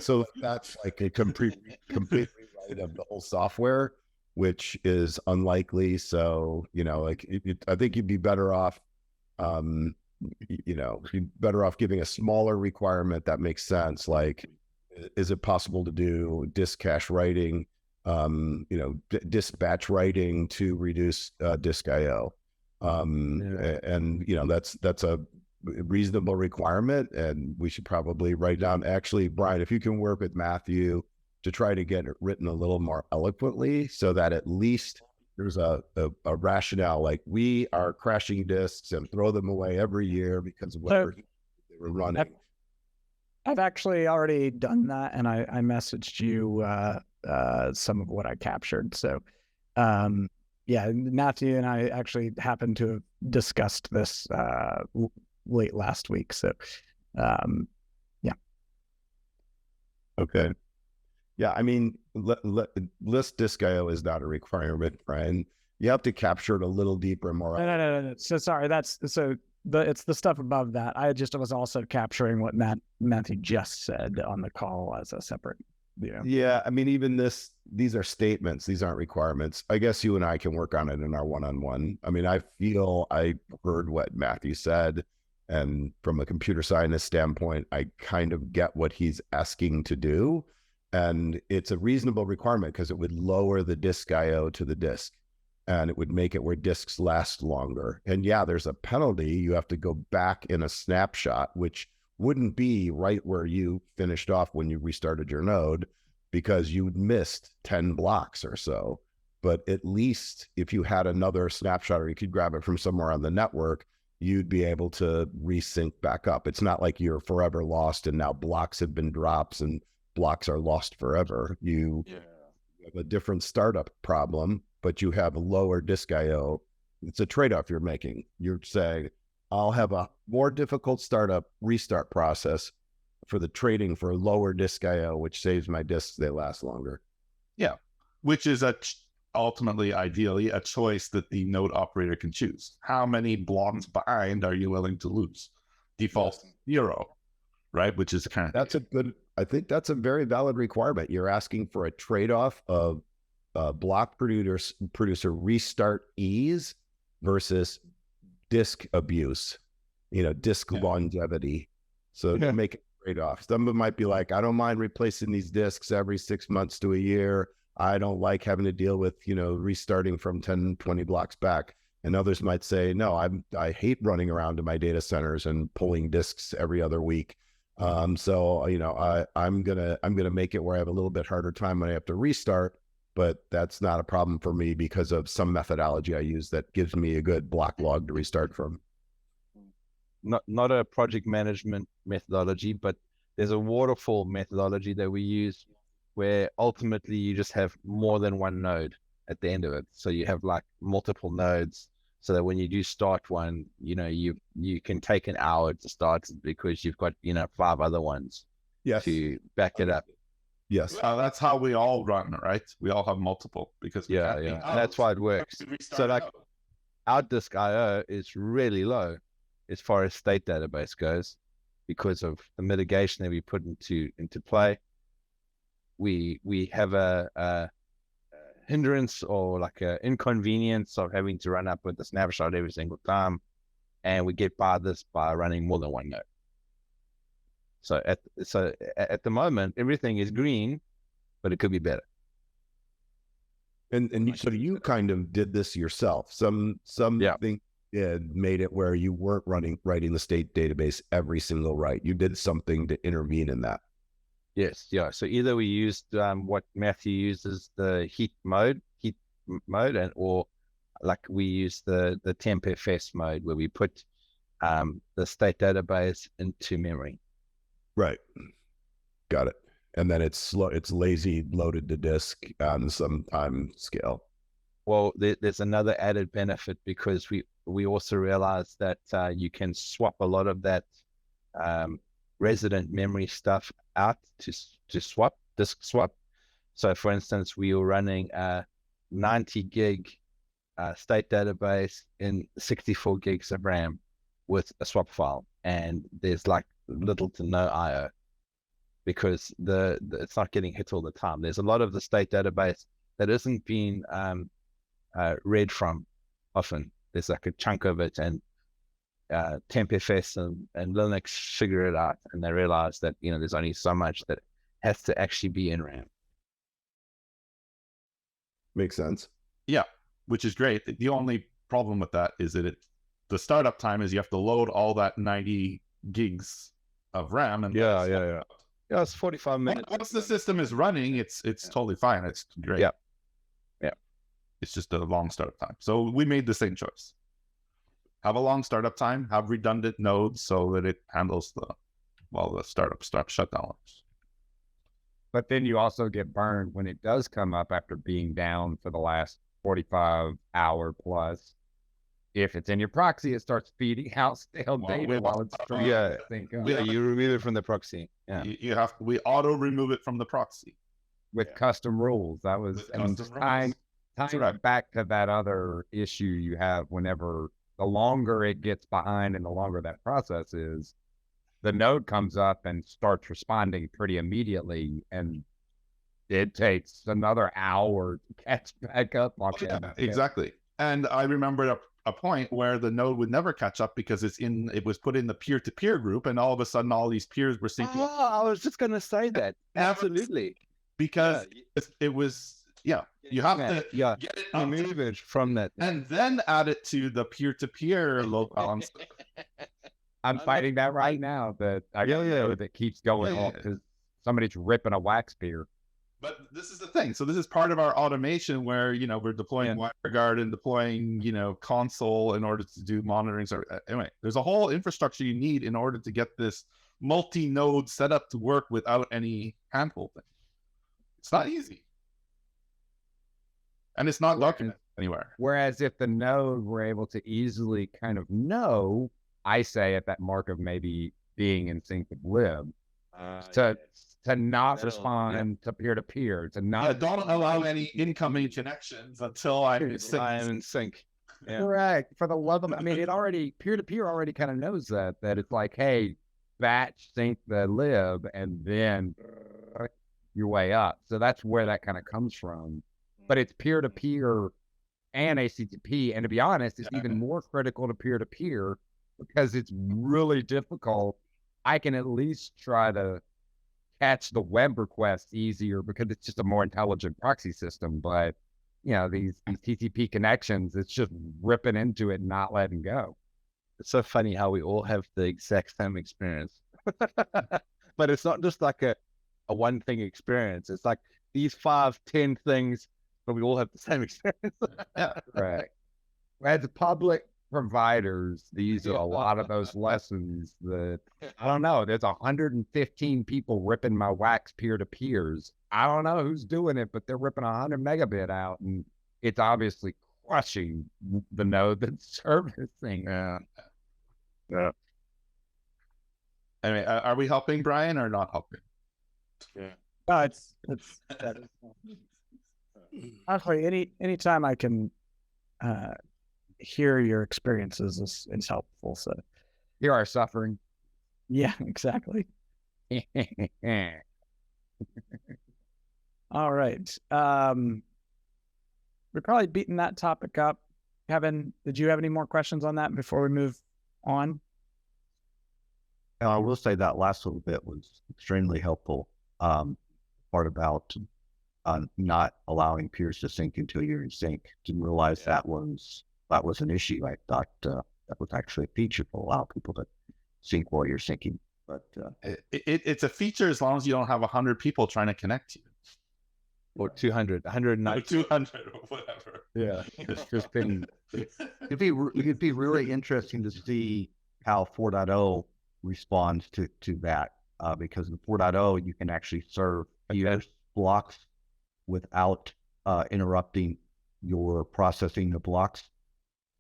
[SPEAKER 7] So that's like a complete rewrite of the whole software, which is unlikely. So, I think you'd be better off, giving a smaller requirement that makes sense. Like, is it possible to do disk cache writing, disk batch writing to reduce disk IO? And that's a reasonable requirement, and we should probably write down, actually, Brian, if you can work with Matthew to try to get it written a little more eloquently so that at least there's a rationale, like we are crashing disks and throw them away every year because of what they were running.
[SPEAKER 2] I've actually already done that, and I messaged you some of what I captured. So yeah, Matthew and I actually happened to have discussed this late last week. So yeah.
[SPEAKER 7] Okay. Yeah, I mean, list disk IO is not a requirement, Brian. You have to capture it a little deeper, more.
[SPEAKER 2] No. So sorry, it's the stuff above that. I just was also capturing what Matthew just said on the call as a separate.
[SPEAKER 7] Yeah, I mean, even these are statements. These aren't requirements. I guess you and I can work on it in our one-on-one. I mean, I feel I heard what Matthew said, and from a computer scientist standpoint, I kind of get what he's asking to do. And it's a reasonable requirement because it would lower the disk IO to the disk, and it would make it where disks last longer. And yeah, there's a penalty. You have to go back in a snapshot, which wouldn't be right where you finished off when you restarted your node, because you missed 10 blocks or so. But at least if you had another snapshot, or you could grab it from somewhere on the network, you'd be able to resync back up. It's not like you're forever lost and now blocks have been drops and blocks are lost forever. You have a different startup problem, but you have a lower disk IO. It's a trade-off you're making. You're saying, I'll have a more difficult startup restart process for the trading for lower disk IO, which saves my disks, they last longer.
[SPEAKER 4] Yeah, which is ultimately, ideally, a choice that the node operator can choose. How many blocks behind are you willing to lose? Default 0, right? Which is kind of...
[SPEAKER 7] I think that's a very valid requirement. You're asking for a trade-off of block producer restart ease versus disk abuse, disk longevity. So to make it trade-off. Some of them might be like, I don't mind replacing these disks every 6 months to a year. I don't like having to deal with, restarting from 10, 20 blocks back. And others might say, no, I hate running around to my data centers and pulling disks every other week. So, I'm gonna make it where I have a little bit harder time when I have to restart, but that's not a problem for me because of some methodology I use that gives me a good block log to restart from.
[SPEAKER 5] Not a project management methodology, but there's a waterfall methodology that we use where ultimately you just have more than one node at the end of it. So you have like multiple nodes, so that when you do start one, you can take an hour to start because you've got 5 other ones to back it up.
[SPEAKER 7] Yes,
[SPEAKER 4] that's how we all run, right? We all have multiple because
[SPEAKER 5] and that's why it works. So like our disk IO is really low as far as state database goes because of the mitigation that we put into play. We have a hindrance or like an inconvenience of having to run up with the snapshot every single time, and we get by this by running more than one node. So at the moment everything is green, but it could be better.
[SPEAKER 7] And so you kind of did this yourself. Something made it where you weren't writing the state database every single write. You did something to intervene in that.
[SPEAKER 5] Yes, yeah. So either we used what Matthew uses, the heat mode, or like we use the tempfs mode where we put the state database into memory.
[SPEAKER 7] Right. Got it. And then it's lazy loaded to disk on some time scale.
[SPEAKER 5] Well, there's another added benefit because we also realized that you can swap a lot of that resident memory stuff out to disk swap. So for instance, we were running a 90 gig state database in 64 gigs of RAM with a swap file, and there's like little to no IO because it's not getting hit all the time. There's a lot of the state database that isn't being read from often. There's like a chunk of it, and tempfs and Linux figure it out, and they realize that there's only so much that has to actually be in RAM.
[SPEAKER 7] Makes sense.
[SPEAKER 4] Yeah, which is great. The only problem with that is that the startup time is you have to load all that 90 gigs of RAM. And
[SPEAKER 5] Yeah, it's 45 minutes.
[SPEAKER 4] once the system is running, it's totally fine. It's great.
[SPEAKER 5] Yeah.
[SPEAKER 4] It's just a long startup time. So we made the same choice. Have a long startup time, have redundant nodes so that it handles the startup shutdown.
[SPEAKER 3] But then you also get burned when it does come up after being down for the last 45 hour plus. If it's in your proxy, it starts feeding out stale data while it's trying to sync up.
[SPEAKER 5] Yeah, you remove it from the proxy. Yeah.
[SPEAKER 4] We auto remove it from the proxy
[SPEAKER 3] With custom rules. That was tying it back to that other issue you have whenever the longer it gets behind and the longer that process is, the node comes up and starts responding pretty immediately, and it takes another hour to catch back up on that.
[SPEAKER 4] Exactly. And I remember a point where the node would never catch up because it was put in the peer-to-peer group, and all of a sudden all these peers were syncing.
[SPEAKER 5] Oh, I was just gonna say that. Absolutely.
[SPEAKER 4] Because it was you have to get it up,
[SPEAKER 5] remove it from that,
[SPEAKER 4] and then add it to the peer-to-peer load balance.
[SPEAKER 3] I'm fighting that right now. That that keeps going off because somebody's ripping a wax peer.
[SPEAKER 4] But this is the thing. So this is part of our automation where we're deploying WireGuard and deploying console in order to do monitoring. So anyway, there's a whole infrastructure you need in order to get this multi-node setup to work without any handholding. It's not easy. And it's not documented anywhere.
[SPEAKER 3] Whereas if the node were able to easily kind of know, I say at that mark of maybe being in sync with lib, to not respond to peer-to-peer, to not...
[SPEAKER 4] don't allow any incoming connections until I'm in sync.
[SPEAKER 3] Yeah. Correct. For the love of... I mean, peer-to-peer already kind of knows that it's like, hey, batch sync the lib and then your way up. So that's where that kind of comes from. But it's peer-to-peer and HTTP. And to be honest, it's even more critical to peer-to-peer because it's really difficult. I can at least try to catch the web requests easier because it's just a more intelligent proxy system. But, these TCP connections, it's just ripping into it and not letting go.
[SPEAKER 5] It's so funny how we all have the exact same experience. But it's not just like a one thing experience. It's like these 5-10 things, but we all have the same experience.
[SPEAKER 3] Right. As public providers, these are a lot of those lessons that, I don't know, there's 115 people ripping my wax peer-to-peers. I don't know who's doing it, but they're ripping 100 megabit out, and it's obviously crushing the node that's servicing.
[SPEAKER 4] Yeah. Anyway, are we helping Brian or not helping?
[SPEAKER 2] No, it's actually anytime I can hear your experiences is helpful. So
[SPEAKER 3] hear our suffering.
[SPEAKER 2] Yeah, exactly. All right. We're probably beating that topic up. Kevin, did you have any more questions on that before we move on?
[SPEAKER 6] And I will say that last little bit was extremely helpful. Part about not allowing peers to sync until you're in sync. Didn't realize that was an issue. I thought that was actually a feature to allow people to sync while you're syncing. But
[SPEAKER 4] it's a feature as long as you don't have 100 people trying to connect to you.
[SPEAKER 5] Or 200, 190.
[SPEAKER 4] 200 or whatever.
[SPEAKER 6] Yeah. It's just been, it'd be really interesting to see how 4.0 responds to that. Because in 4.0, you can actually serve EOS blocks without interrupting your processing the blocks.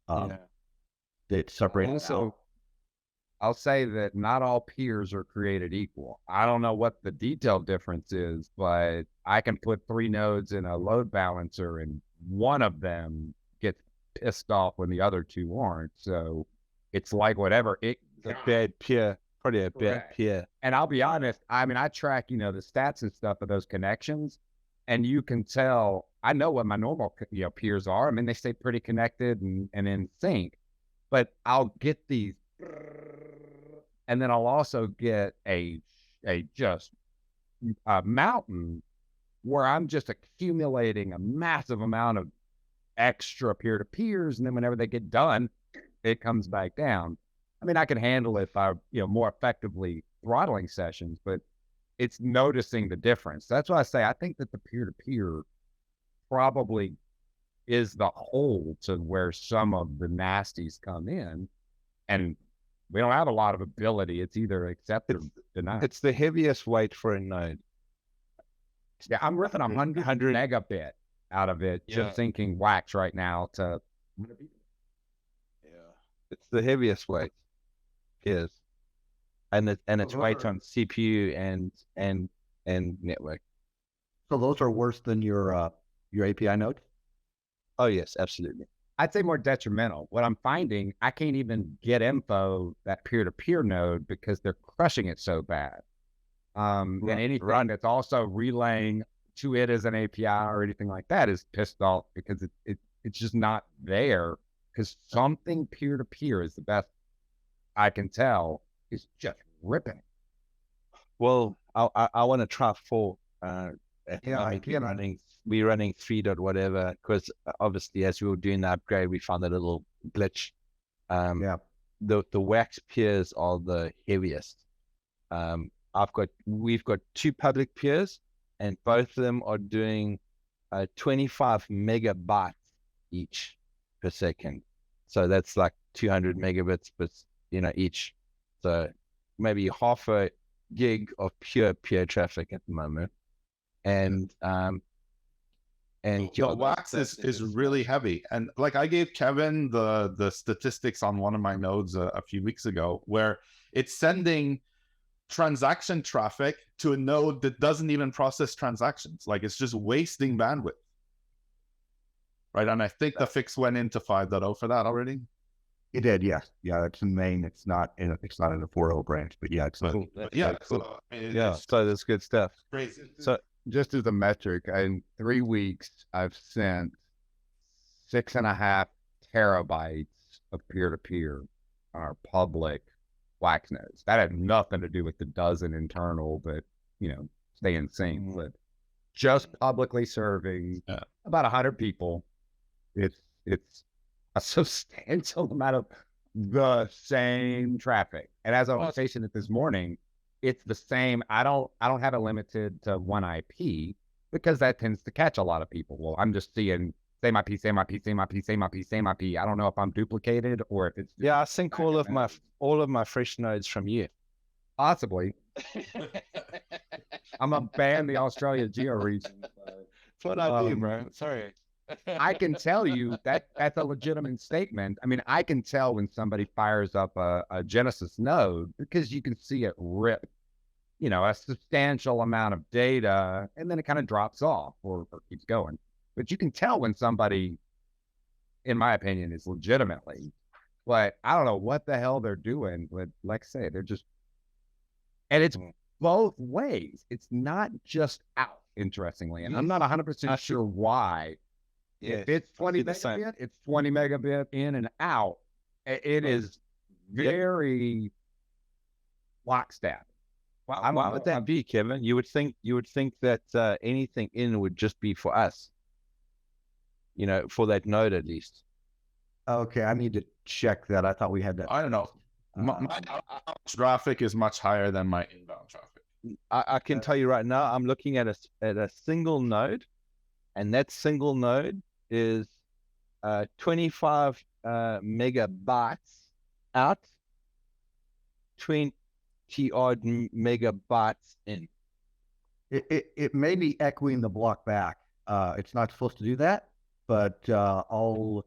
[SPEAKER 6] That separate
[SPEAKER 3] out. I'll say that not all peers are created equal. I don't know what the detailed difference is, but I can put 3 nodes in a load balancer and one of them gets pissed off when the other 2 aren't. So it's like whatever.
[SPEAKER 5] A bad peer, probably a bad peer.
[SPEAKER 3] And I'll be honest, I mean, I track, the stats and stuff of those connections, and you can tell, I know what my normal peers are. I mean, they stay pretty connected and in sync, but I'll get these, and then I'll also get a mountain where I'm just accumulating a massive amount of extra peer-to-peers, and then whenever they get done, it comes back down. I mean, I can handle it by, more effectively throttling sessions, but it's noticing the difference. That's why I say I think that the peer-to-peer probably is the hole to where some of the nasties come in, and we don't have a lot of ability. It's either accept or deny.
[SPEAKER 5] It's the heaviest weight for a node.
[SPEAKER 3] Yeah, I'm ripping 100 megabit out of it, just thinking wax right now to.
[SPEAKER 5] It's the heaviest weight. Yes. And it's weight on CPU and network.
[SPEAKER 6] So those are worse than your API node?
[SPEAKER 5] Oh yes, absolutely.
[SPEAKER 3] I'd say more detrimental. What I'm finding, I can't even get info that peer-to-peer node because they're crushing it so bad. And anything that's also relaying to it as an API or anything like that is pissed off because it's just not there. Because something peer-to-peer is the best I can tell is just ripping.
[SPEAKER 5] Well, I want to try 4. We're running 3 dot whatever, because obviously as we were doing the upgrade, we found a little glitch. The wax peers are the heaviest. We've got 2 public peers, and both of them are doing 25 megabytes each per second. So that's like 200 megabits, but each. So maybe half a gig of pure traffic at the moment. And
[SPEAKER 4] wax is really heavy. And like I gave Kevin the statistics on one of my nodes a few weeks ago, where it's sending transaction traffic to a node that doesn't even process transactions. Like it's just wasting bandwidth. Right. And I think the fix went into 5.0 for that already.
[SPEAKER 6] It did, yes. Yeah, it's in main. It's not in a 4.0 branch, but yeah, it's
[SPEAKER 5] cool.
[SPEAKER 4] So,
[SPEAKER 5] so that's good stuff.
[SPEAKER 4] Crazy.
[SPEAKER 3] So just as a metric, in 3 weeks, I've sent 6.5 terabytes of peer-to-peer our public wax nodes. That had nothing to do with the dozen internal that, stay in sync, but just publicly serving about 100 people. It's a substantial amount of the same traffic. And as I was facing it this morning, it's the same. I don't have it limited to one IP because that tends to catch a lot of people. Well, I'm just seeing same IP, same IP, same IP, same IP, same IP. I don't know if I'm duplicated or if it's
[SPEAKER 5] I sync all of my fresh nodes from you.
[SPEAKER 3] Possibly. I'm gonna ban the Australia geo region.
[SPEAKER 5] That's what I do, bro. Sorry.
[SPEAKER 3] I can tell you that's a legitimate statement. I mean, I can tell when somebody fires up a Genesis node because you can see it rip, a substantial amount of data, and then it kind of drops off or keeps going. But you can tell when somebody, in my opinion, is legitimately. But I don't know what the hell they're doing. But like I say, they're just, and it's both ways. It's not just out, interestingly, and I'm not 100% sure why. If it's 20 megabit, it's 20 megabit in and out. It is very lockstep.
[SPEAKER 5] Why would that be, Kevin? You would think that anything in would just be for us. For that node at least.
[SPEAKER 6] Okay, I need to check that. I thought we had that.
[SPEAKER 4] I don't know. My outbound traffic is much higher than my inbound traffic.
[SPEAKER 5] I can tell you right now, I'm looking at a single node, and that single node is 25 megabytes out, 20 odd megabytes in.
[SPEAKER 6] It may be echoing the block back. It's not supposed to do that, but I'll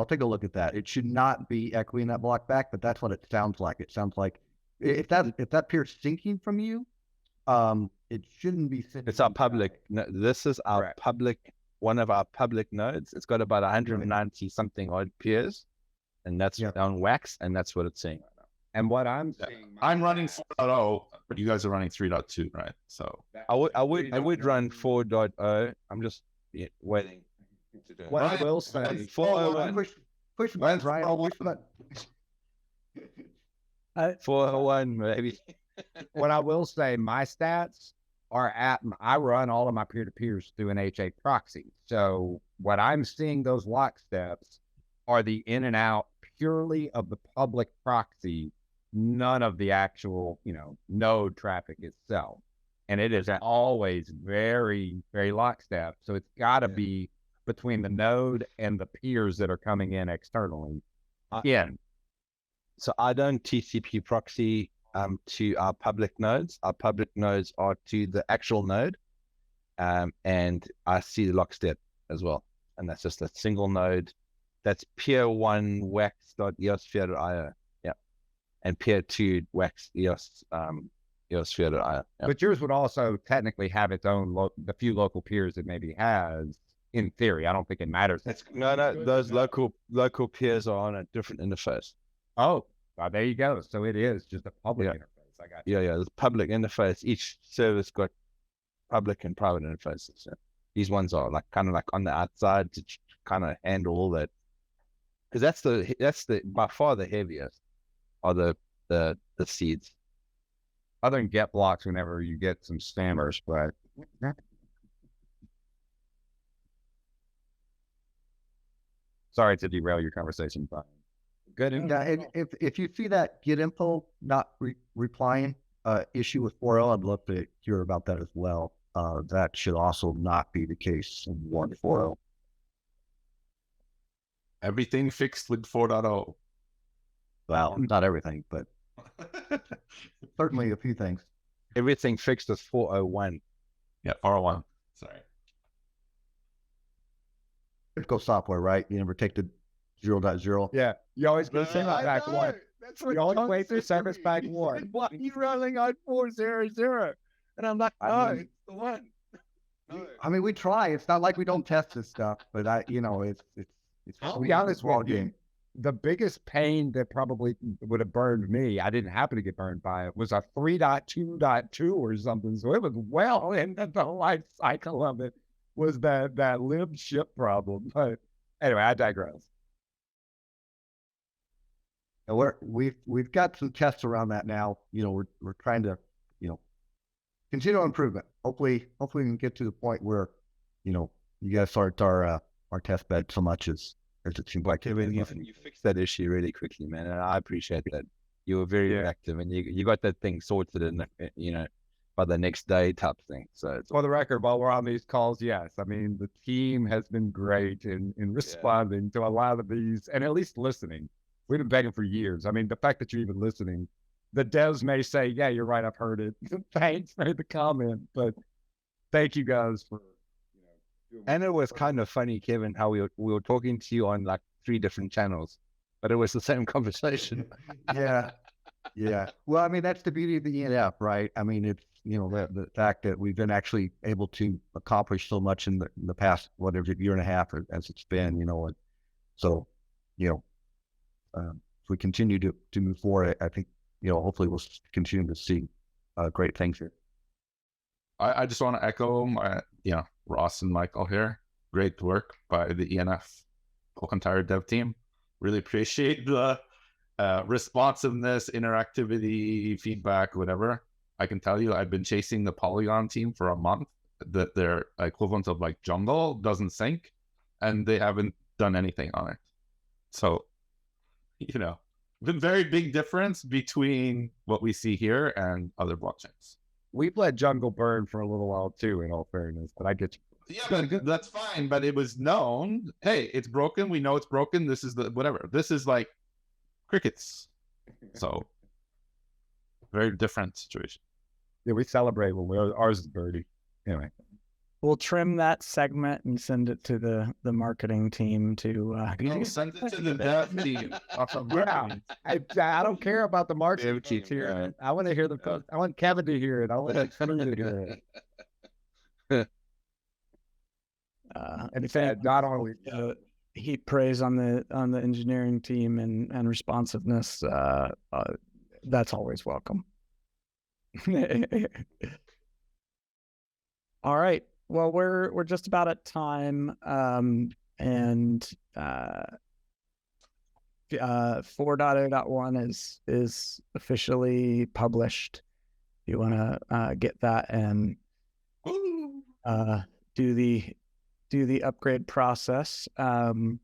[SPEAKER 6] take a look at that. It should not be echoing that block back, but that's what it sounds like. It sounds like if that peer's syncing from you, it shouldn't be syncing.
[SPEAKER 5] It's our public. No, this is our public. One of our public nodes. It's got about 190 something odd peers, and that's on wax, and that's what it's saying right now.
[SPEAKER 3] And what I'm seeing,
[SPEAKER 4] I'm running 4.0, but you guys are running 3.2, right? So
[SPEAKER 5] I would run 4.0. I'm just waiting to do it.
[SPEAKER 3] What I will say,
[SPEAKER 6] 401. Push buttons, right? Push button.
[SPEAKER 5] 401, maybe.
[SPEAKER 3] What I will say, my stats I run all of my peer-to-peers through an HA proxy. So what I'm seeing those locksteps are the in and out purely of the public proxy, none of the actual, node traffic itself. And it is always very, very lockstep. So it's got to be between the node and the peers that are coming in externally.
[SPEAKER 5] So I don't TCP proxy to our public nodes. Our public nodes are to the actual node, and I see the lockstep as well. And that's just a single node. That's peer 1 wax.eosphere.io. Yeah. And peer 2 wax eosphere.io. Yeah.
[SPEAKER 3] But yours would also technically have its own, the few local peers it maybe has, in theory. I don't think it matters.
[SPEAKER 5] No, those local peers are on a different interface.
[SPEAKER 3] Oh, well, there you go. So it is just a public interface. I got you.
[SPEAKER 5] Yeah, the public interface. Each service got public and private interfaces. So these ones are kind of on the outside to kind of handle all that. Because that's the by far the heaviest are the seeds.
[SPEAKER 3] Other than get blocks whenever you get some spammers, but sorry to derail your conversation, Brian.
[SPEAKER 6] Good. And if you see that get info not replying issue with 4L, I'd love to hear about that as well. That should also not be the case in 1.4L.
[SPEAKER 4] Everything fixed with 4.0.
[SPEAKER 6] Well, not everything, but certainly a few things.
[SPEAKER 5] Everything fixed with 4.01.
[SPEAKER 4] Yeah, 4.01. Sorry.
[SPEAKER 6] Critical software, right? You never take the 0.0.
[SPEAKER 3] Yeah, you always go service back one.
[SPEAKER 4] That's what
[SPEAKER 3] You always wait for service back one. Why are you running on 4.0.0? And I'm like, no, it's the one. No.
[SPEAKER 6] I mean, we try. It's not like we don't test this stuff, but it's
[SPEAKER 3] I'll be honest with you. The biggest pain that probably would have burned me, I didn't happen to get burned by it, was a 3.2.2 or something. So it was well into the life cycle of it, was that lib ship problem. But anyway, I digress.
[SPEAKER 6] And we've got some tests around that now. We're trying to, continue improvement. Hopefully we can get to the point where, you guys aren't our test bed so much as it seems like.
[SPEAKER 5] Kevin, you fixed that issue really quickly, man, and I appreciate that. You were very active, and you got that thing sorted in, by the next day type thing. So
[SPEAKER 3] for the record, while we're on these calls, yes, I mean the team has been great in responding to a lot of these, and at least listening. We've been begging for years. I mean, the fact that you're even listening, the devs may say, yeah, you're right, I've heard it. Thanks for the comment, but thank you guys for,
[SPEAKER 5] And it was kind of funny, Kevin, how we were talking to you on 3 different channels, but it was the same conversation.
[SPEAKER 6] Yeah. Well, I mean, that's the beauty of the ENF, right? I mean, it's, the fact that we've been actually able to accomplish so much in the past, whatever, year and a half as it's been, and so, if we continue to move forward, I think, hopefully we'll continue to see great things here.
[SPEAKER 4] I just want to echo my, Ross and Michael here. Great work by the ENF whole entire dev team. Really appreciate the responsiveness, interactivity, feedback, whatever. I can tell you, I've been chasing the Polygon team for a month. That their equivalent of Jungle doesn't sync, and they haven't done anything on it. So, the very big difference between what we see here and other blockchains.
[SPEAKER 3] We've let Jungle burn for a little while too, in all fairness, but I get you.
[SPEAKER 4] Yeah, but that's fine, but it was known, hey, it's broken, we know it's broken, this is the whatever. This is like crickets. So, very different situation.
[SPEAKER 3] Yeah, we celebrate when ours is birdie. Anyway.
[SPEAKER 2] We'll trim that segment and send it to the marketing team to
[SPEAKER 4] send it to the dev team.
[SPEAKER 3] I don't care about the marketing team here. I want to hear I want Kevin to hear it. I want Kevin to hear it. And in fact, not only
[SPEAKER 2] heap praise on the engineering team and responsiveness. That's always welcome. All right. Well, we're just about at time, and 4.0.1 is officially published. If you want to get that and do the upgrade process, and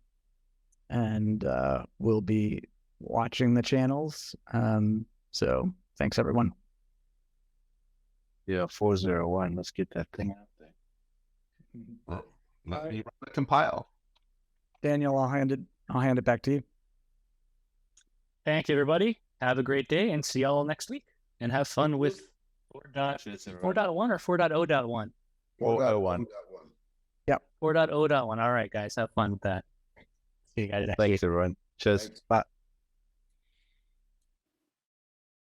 [SPEAKER 2] we'll be watching the channels. So thanks everyone.
[SPEAKER 5] Yeah, 401. Let's get that thing out there.
[SPEAKER 4] Let me compile.
[SPEAKER 2] Daniel, I'll hand it back to you.
[SPEAKER 1] Thank you, everybody. Have a great day and see y'all next week. And have fun with 4.1 or 4.0.1.
[SPEAKER 7] 401.
[SPEAKER 2] Yep.
[SPEAKER 1] 4.0.1. All right, guys. Have fun with that. See you guys next week.
[SPEAKER 5] Thanks, everyone. Cheers.
[SPEAKER 7] Thanks.
[SPEAKER 5] Bye.